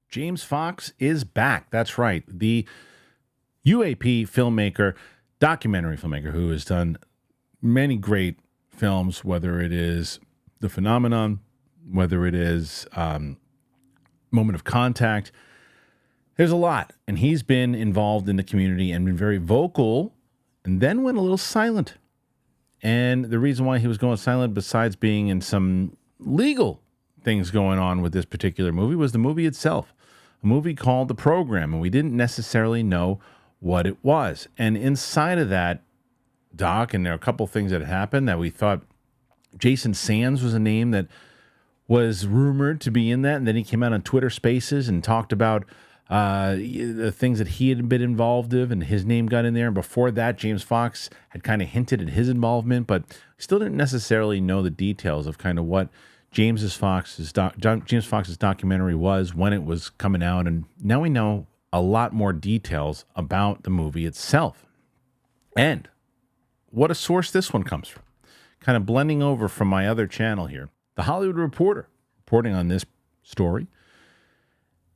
James Fox is back. That's right. The UAP filmmaker, documentary filmmaker, who has done many great films, whether it is The Phenomenon, whether it is Moment of Contact. There's a lot. And he's been involved in the community and been very vocal, and then went a little silent. And the reason why he was going silent, besides being in some legal things going on with this particular movie, was the movie itself. A movie called The Program, and we didn't necessarily know what it was. And inside of that doc, and there are a couple things that happened that we thought Jason Sands was a name that was rumored to be in that, and then he came out on Twitter Spaces and talked about the things that he had been involved in, and his name got in there. And before that, James Fox had kind of hinted at his involvement, but still didn't necessarily know the details of kind of what James Fox's documentary was, when it was coming out, and now we know a lot more details about the movie itself. And what a source this one comes from. Kind of blending over from my other channel here. The Hollywood Reporter reporting on this story.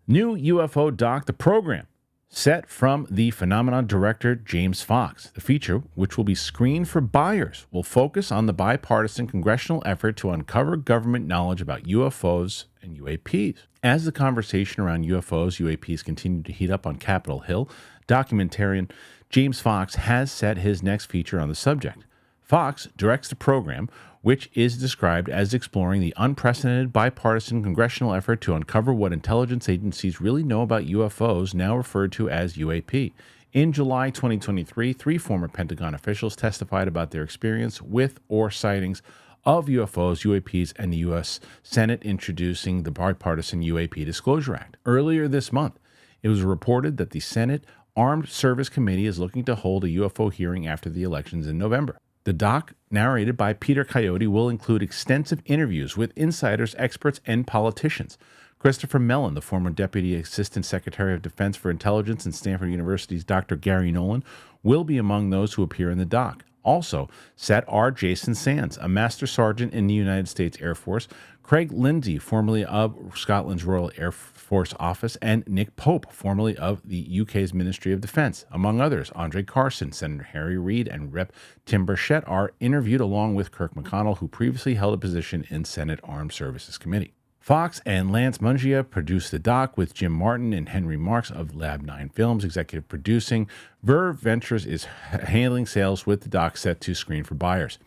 New UFO doc, The Program, set from The Phenomenon director James Fox. The feature, which will be screened for buyers, will focus on the bipartisan congressional effort to uncover government knowledge about UFOs and UAPs. As the conversation around UFOs, UAPs continue to heat up on Capitol Hill, documentarian James Fox has set his next feature on the subject. Fox directs The Program, which is described as exploring the unprecedented bipartisan congressional effort to uncover what intelligence agencies really know about UFOs, now referred to as UAP. In July 2023, 3 former Pentagon officials testified about their experience with or sightings of UFOs, UAPs, and the U.S. Senate introducing the bipartisan UAP Disclosure Act. Earlier this month, it was reported that the Senate Armed Service Committee is looking to hold a UFO hearing after the elections in November. The doc, narrated by Peter Coyote, will include extensive interviews with insiders, experts, and politicians. Christopher Mellon, the former Deputy Assistant Secretary of Defense for Intelligence and Stanford University's Dr. Gary Nolan, will be among those who appear in the doc. Also set are Jason Sands, a Master Sergeant in the United States Air Force, Craig Lindsay, formerly of Scotland's Royal Air Force Office, and Nick Pope, formerly of the UK's Ministry of Defence. Among others, Andre Carson, Senator Harry Reid, and Rep. Tim Burchett are interviewed, along with Kirk McConnell, who previously held a position in Senate Armed Services Committee. Fox and Lance Mungia produced the doc, with Jim Martin and Henry Marks of Lab 9 Films executive producing. Verve Ventures is handling sales, with the doc set to screen for buyers.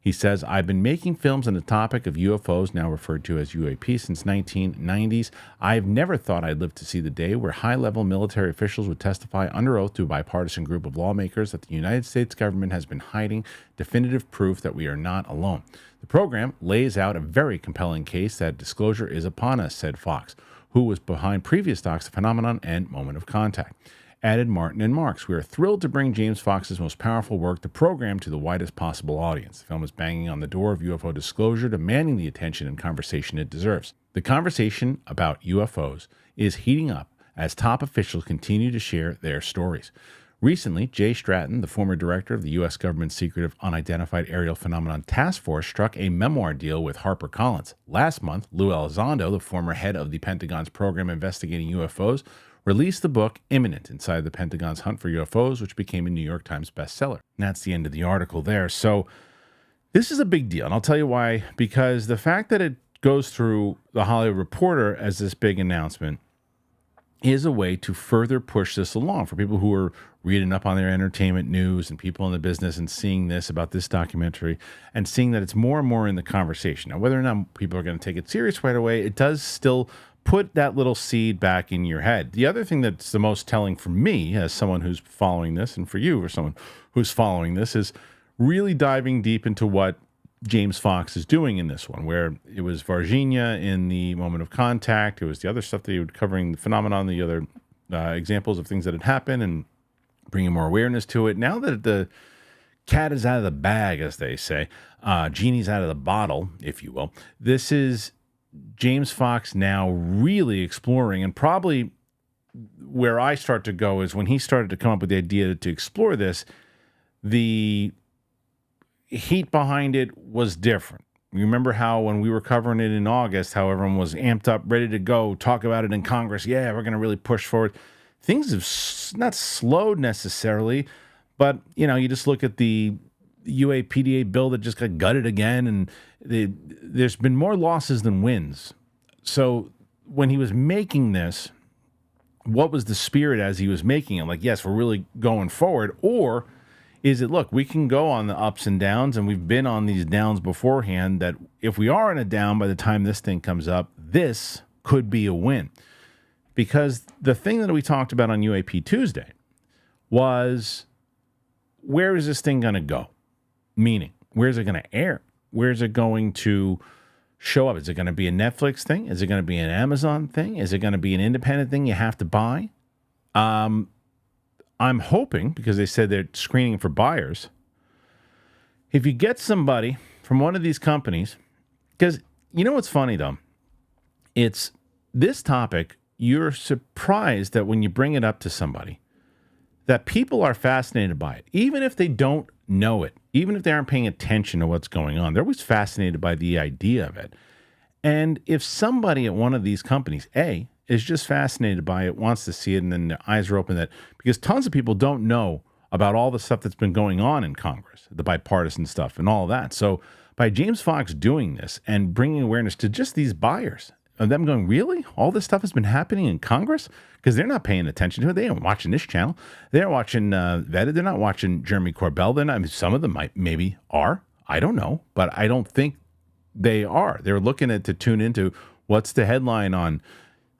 He says, "I've been making films on the topic of UFOs, now referred to as UAP, since 1990s. I've never thought I'd live to see the day where high-level military officials would testify under oath to a bipartisan group of lawmakers that the United States government has been hiding definitive proof that we are not alone. The program lays out a very compelling case that disclosure is upon us," said Fox, who was behind previous docs, The Phenomenon and Moment of Contact. Added Martin and Marks, "We are thrilled to bring James Fox's most powerful work, The Program, to the widest possible audience. The film is banging on the door of UFO disclosure, demanding the attention and conversation it deserves." The conversation about UFOs is heating up as top officials continue to share their stories. Recently, Jay Stratton, the former director of the U.S. government's secretive Unidentified Aerial Phenomenon Task Force, struck a memoir deal with HarperCollins. Last month, Lou Elizondo, the former head of the Pentagon's program investigating UFOs, released the book Imminent, Inside the Pentagon's Hunt for UFOs, which became a New York Times bestseller. And that's the end of the article there. So this is a big deal, and I'll tell you why. Because the fact that it goes through the Hollywood Reporter as this big announcement is a way to further push this along for people who are reading up on their entertainment news and people in the business and seeing this about this documentary and seeing that it's more and more in the conversation. Now, whether or not people are going to take it serious right away, it does still put that little seed back in your head. The other thing that's the most telling for me as someone who's following this, and for you or someone who's following this, is really diving deep into what James Fox is doing in this one, where it was Varginha in the Moment of Contact. It was the other stuff that he was covering, the phenomenon, the other examples of things that had happened and bringing more awareness to it. Now that the cat is out of the bag, as they say, genie's out of the bottle, if you will, this is James Fox now really exploring, and probably where I start to go is when he started to come up with the idea to explore this, the heat behind it was different. You remember how when we were covering it in August, how everyone was amped up, ready to go, talk about it in Congress. Yeah, we're going to really push forward. Things have not slowed necessarily, but, you just look at the UAPDA bill that just got gutted again, and there's been more losses than wins. So when he was making this, what was the spirit as he was making it? Like, yes, we're really going forward, or is it, look, we can go on the ups and downs, and we've been on these downs beforehand, that if we are in a down by the time this thing comes up, this could be a win. Because the thing that we talked about on UAP Tuesday was, where is this thing going to go? Meaning, where's it going to air? Where's it going to show up? Is it going to be a Netflix thing? Is it going to be an Amazon thing? Is it going to be an independent thing you have to buy? I'm hoping, because they said they're screening for buyers, if you get somebody from one of these companies, because you know what's funny though? It's this topic, you're surprised that when you bring it up to somebody, that people are fascinated by it, even if they don't know it, even if they aren't paying attention to what's going on. They're always fascinated by the idea of it. And if somebody at one of these companies, A, is just fascinated by it, wants to see it, and then their eyes are open, that because tons of people don't know about all the stuff that's been going on in Congress, the bipartisan stuff and all of that. So by James Fox doing this and bringing awareness to just these buyers, of them going, really? All this stuff has been happening in Congress? Because they're not paying attention to it. They aren't watching this channel. They're watching Vetted. They're not watching Jeremy Corbell. They're not. I mean, some of them maybe are. I don't know. But I don't think they are. They're looking to tune into what's the headline on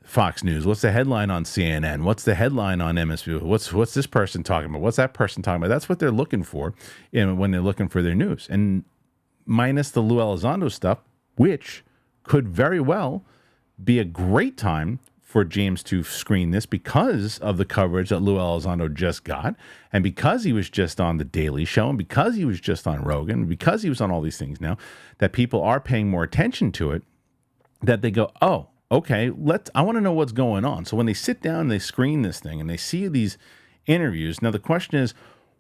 Fox News? What's the headline on CNN? What's the headline on MSNBC? What's this person talking about? What's that person talking about? That's what they're looking for when they're looking for their news. And minus the Lou Elizondo stuff, which could very well be a great time for James to screen this because of the coverage that Lou Elizondo just got, and because he was just on The Daily Show, and because he was just on Rogan, and because he was on all these things now, that people are paying more attention to it, that they go, oh, okay, I want to know what's going on. So when they sit down and they screen this thing and they see these interviews, now the question is,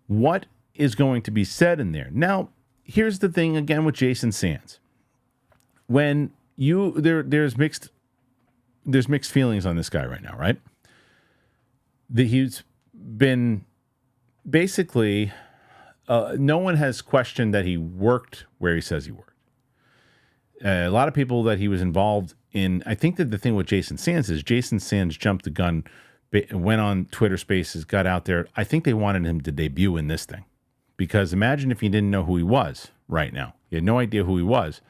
what is going to be said in there? Now, here's the thing again with Jason Sands. When there's mixed feelings on this guy right now, right? He's been basically, no one has questioned that he worked where he says he worked. A lot of people that he was involved in, I think that the thing with Jason Sands is Jason Sands jumped the gun, went on Twitter Spaces, got out there. I think they wanted him to debut in this thing. Because imagine if he didn't know who he was right now. He had no idea who he was.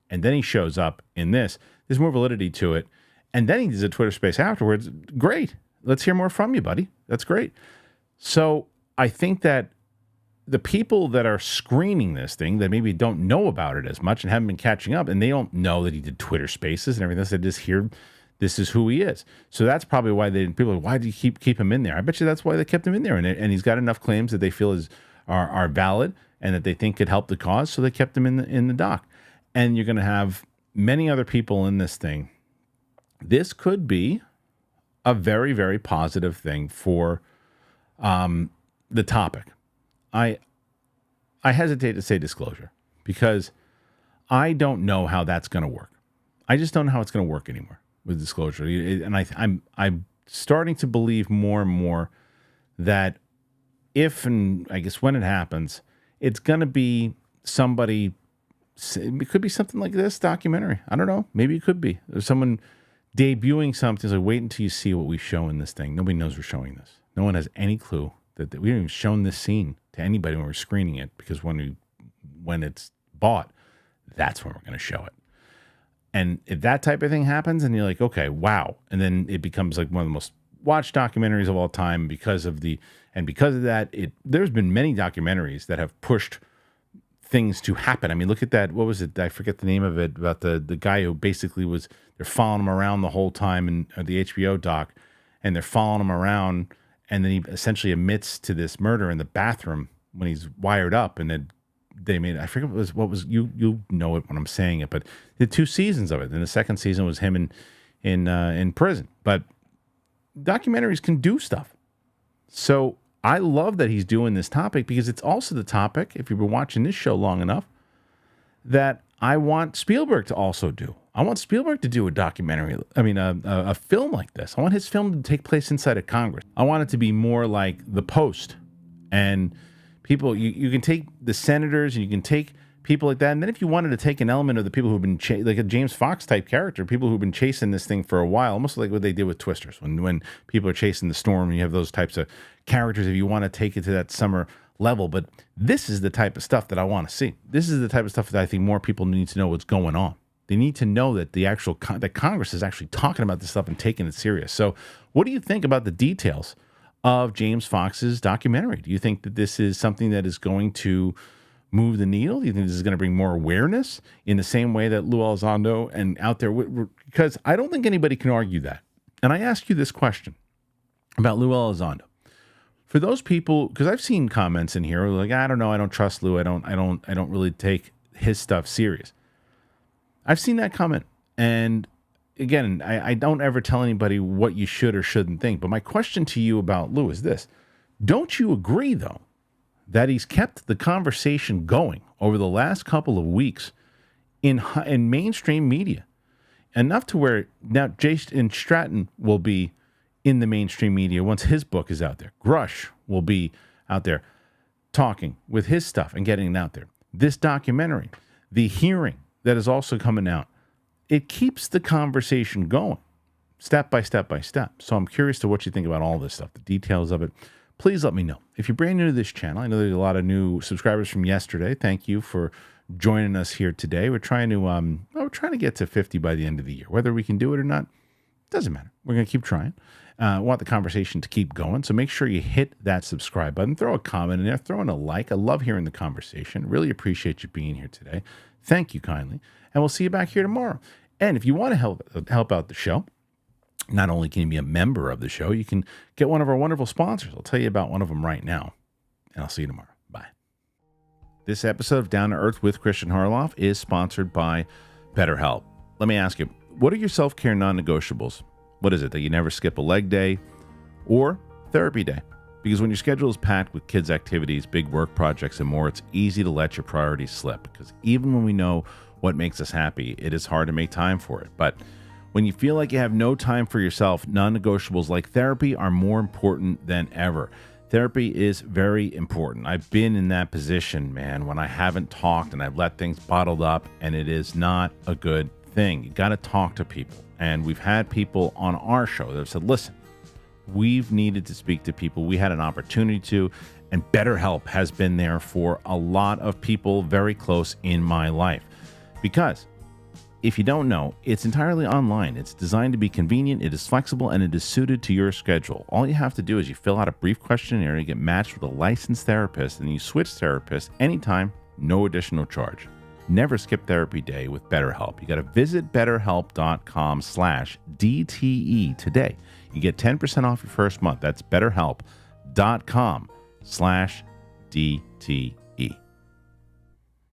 And then he shows up in this. There's more validity to it. And then he does a Twitter space afterwards. Great. Let's hear more from you, buddy. That's great. So I think that the people that are screening this thing that maybe don't know about it as much and haven't been catching up, and they don't know that he did Twitter spaces and everything else, they just hear this is who he is. So that's probably why people are, why do you keep him in there? I bet you that's why they kept him in there. And he's got enough claims that they feel are valid and that they think could help the cause. So they kept him in the dock. And you're going to have many other people in this thing. This could be a very, very positive thing for the topic. I hesitate to say disclosure because I don't know how that's going to work. I just don't know how it's going to work anymore with disclosure. And I'm starting to believe more and more that if, and I guess when it happens, it's going to be somebody. It could be something like this documentary. I don't know. Maybe it could be. There's someone debuting something. It's like, wait until you see what we show in this thing. Nobody knows we're showing this. No one has any clue that we haven't even shown this scene to anybody when we're screening it, because when it's bought, that's when we're going to show it. And if that type of thing happens and you're like, okay, wow. And then it becomes like one of the most watched documentaries of all time because of that, there's been many documentaries that have pushed things to happen. I mean, look at that. What was it? I forget the name of it, about the guy who basically they're following him around the whole time in the HBO doc, and they're following him around, and then he essentially admits to this murder in the bathroom when he's wired up, and then they made, I forget what was you know it when I'm saying it, but the 2 seasons of it. And the second season was him in prison. But documentaries can do stuff. So I love that he's doing this topic, because it's also the topic, if you've been watching this show long enough, that I want Spielberg to also do. I want Spielberg to do a documentary. I mean, a film like this. I want his film to take place inside of Congress. I want it to be more like The Post. And people, you can take the senators and you can take people like that. And then if you wanted to take an element of the people who've been, like a James Fox type character, people who've been chasing this thing for a while, almost like what they did with Twisters. When people are chasing the storm and you have those types of characters, if you want to take it to that summer level. But this is the type of stuff that I want to see. This is the type of stuff that I think more people need to know what's going on. They need to know that that Congress is actually talking about this stuff and taking it serious. So what do you think about the details of James Fox's documentary? Do you think that this is something that is going to move the needle? Do you think this is going to bring more awareness in the same way that Lou Elizondo and out there? Because I don't think anybody can argue that. And I ask you this question about Lou Elizondo. For those people, because I've seen comments in here like, I don't know, I don't trust Lou. I don't really take his stuff serious. I've seen that comment. And again, I don't ever tell anybody what you should or shouldn't think. But my question to you about Lou is this. Don't you agree, though, that he's kept the conversation going over the last couple of weeks in mainstream media? Enough to where now Jason Stratton will be in the mainstream media once his book is out there. Grush will be out there talking with his stuff and getting it out there. This documentary, the hearing that is also coming out, it keeps the conversation going step by step by step. So I'm curious to what you think about all this stuff, the details of it. Please let me know. If you're brand new to this channel, I know there's a lot of new subscribers from yesterday. Thank you for joining us here today. We're trying to get to 50 by the end of the year. Whether we can do it or not, doesn't matter. We're going to keep trying. Want the conversation to keep going. So make sure you hit that subscribe button. Throw a comment in there. Throw in a like. I love hearing the conversation. Really appreciate you being here today. Thank you kindly. And we'll see you back here tomorrow. And if you want to help out the show, not only can you be a member of the show, you can get one of our wonderful sponsors. I'll tell you about one of them right now. And I'll see you tomorrow. Bye. This episode of Down to Earth with Kristian Harloff is sponsored by BetterHelp. Let me ask you, what are your self-care non-negotiables? What is it, that you never skip a leg day or therapy day? Because when your schedule is packed with kids' activities, big work projects, and more, it's easy to let your priorities slip. Because even when we know what makes us happy, it is hard to make time for it. But when you feel like you have no time for yourself, non-negotiables like therapy are more important than ever. Therapy is very important. I've been in that position, man, when I haven't talked and I've let things bottled up, and it is not a good thing. You got to talk to people. And we've had people on our show that have said, listen, we've needed to speak to people. We had an opportunity to, and BetterHelp has been there for a lot of people very close in my life. Because if you don't know, it's entirely online. It's designed to be convenient, it is flexible, and it is suited to your schedule. All you have to do is you fill out a brief questionnaire, you get matched with a licensed therapist, and you switch therapists anytime, no additional charge. Never skip therapy day with BetterHelp. You got to visit betterhelp.com/DTE today. You get 10% off your first month. That's betterhelp.com/DTE.